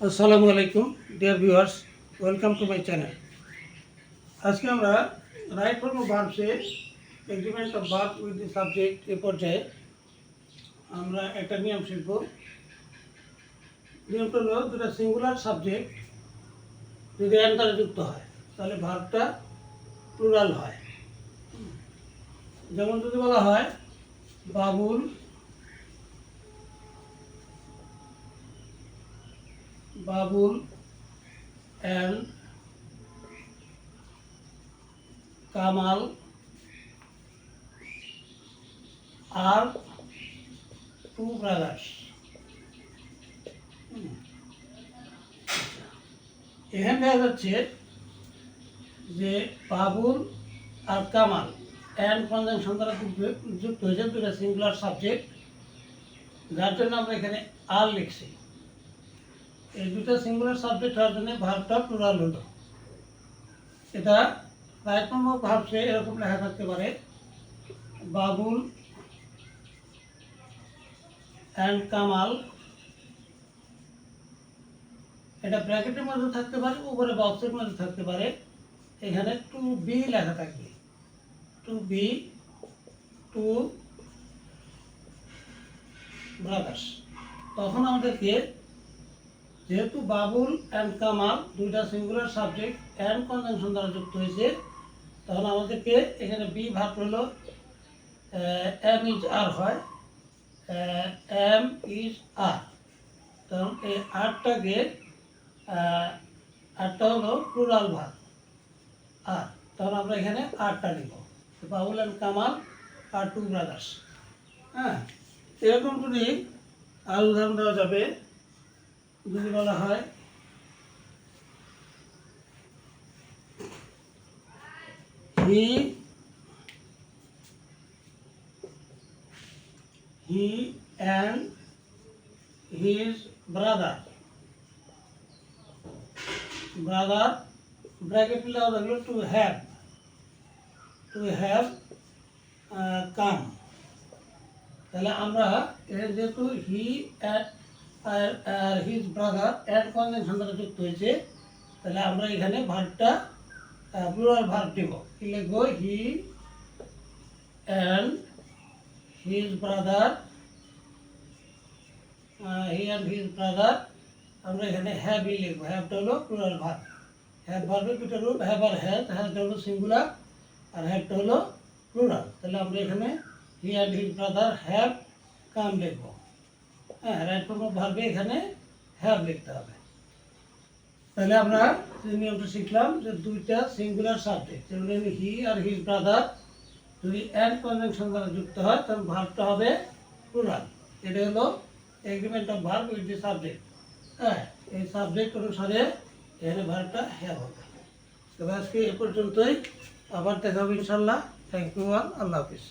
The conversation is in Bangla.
আসসালামু আলাইকুম dear viewers, welcome to my channel. আজকে আমরা রাইট ফর্ম অফ ভার্বসে agreement of verb with the subject এ পর্যায়ে আমরা একটা নিয়ম শিখব। নিয়মটা হলো দুটা সিঙ্গুলার সাবজেক্ট যদি এন দ্বারা যুক্ত হয় তাহলে ভার্বটা প্লুরাল হয়। যেমন যদি বলা হয় Babul Babul and Kamal are two brothers. এখানে দেখা যাচ্ছে যে বাবুল আর কামাল অ্যান্ড কনজাংশন দ্বারা যুক্ত হয়েছে দুটা সিঙ্গুলার সাবজেক্ট, যার জন্য আমরা এখানে আর লিখছি। এই দুটা সিঙ্গুলার সাবজেক্ট হওয়ার জন্য ভার্বটা প্লুরাল হলো। এটা রাইট ফর্ম অফ ভার্বসে এরকম লেখা থাকতে পারে বাবুল অ্যান্ড কামাল। এটা ব্র্যাকেটের মধ্যে থাকতে পারে, উপরে বক্সের মধ্যে থাকতে পারে। এখানে টু বি লেখা থাকবে, টু বি টু ব্রাদার্স। তখন আমাদেরকে যেহেতু বাবুল অ্যান্ড কামাল দুইটা সিঙ্গুলার সাবজেক্ট অ্যান্ড কনজাংশন দ্বারা যুক্ত হয়েছে, তখন আমাদেরকে এখানে বি ভার্ব হলো এম ইজ আর হয়, এম ইজ আর। তখন এই আরটাকে আরটা হলো প্লুরাল ভার্ব আর, তখন আমরা এখানে আরটা নিব Babul and Kamal are two brothers. হ্যাঁ, এরকম যদি আর উদাহরণ দেওয়া যাবে। যদি বলা হয় he and his brother bracket দেওয়া থাকলো টু হ্যাভ কাম। তাহলে আমরা যেহেতু হি আর হিজ ব্রাদার অ্যান্ড কনজাংশন দ্বারা যুক্ত হয়েছে, তাহলে আমরা এখানে ভার্বটা প্লুরাল ভার্ব দেব। কি লিখবো? হি অ্যান্ড হিজ ব্রাদার, আমরা এখানে হ্যাভই লিখবো। হ্যাভটা হলো প্লুরাল ভার্ব। হ্যাভ ভার্বের দুটো রূপ, হ্যাভ আর হ্যাজ। হ্যাজটা হলো সিঙ্গুলার আর হ্যাভটা হলো প্লুরাল। তাহলে আমরা এখানে he and his brother have come লিখবো। হ্যাঁ, রাইট ফর্ম অফ ভার্বে এখানে হ্যাভ লিখতে হবে। তাহলে আমরা যে নিয়মটা শিখলাম যে দুইটা সিঙ্গুলার সাবজেক্ট যেমন হি আর হিজ ব্রাদার যদি অ্যান্ড কনজাংশন দ্বারা যুক্ত হয় তখন ভার্বটা হবে প্লুরাল। এটা হলো agreement of verb with the subject. হ্যাঁ, এই সাবজেক্ট অনুসারে এখানে ভার্বটা হ্যাভ হবে। তবে আজকে এ পর্যন্তই, আবার দেখা হবে ইনশাল্লাহ। থ্যাংক ইউ অল, আল্লাহ হাফিজ।